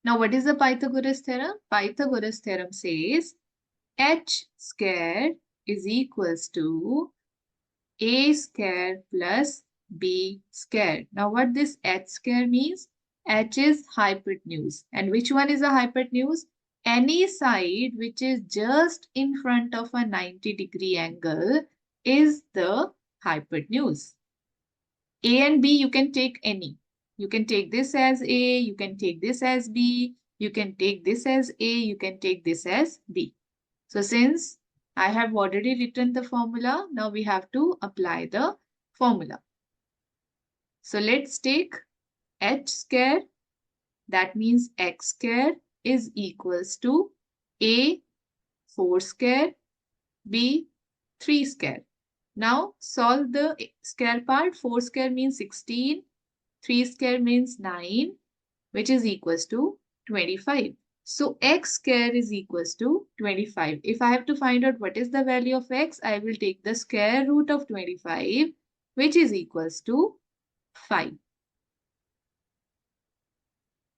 Now, what is the Pythagoras theorem? Pythagoras theorem says h square is equals to a square plus b square. Now, what this h square means? H is hypotenuse. And which one is a hypotenuse? Any side which is just in front of a 90-degree angle is the hypotenuse. A and B, you can take any. You can take this as A, you can take this as B, you can take this as A, you can take this as B. So since I have already written the formula, now we have to apply the formula. So let's take h square, that means x square is equals to A 4 square, B 3 square. Now solve the square part. 4 square means 16, 3 square means 9, which is equals to 25. So x square is equals to 25. If I have to find out what is the value of x, I will take the square root of 25, which is equals to 5.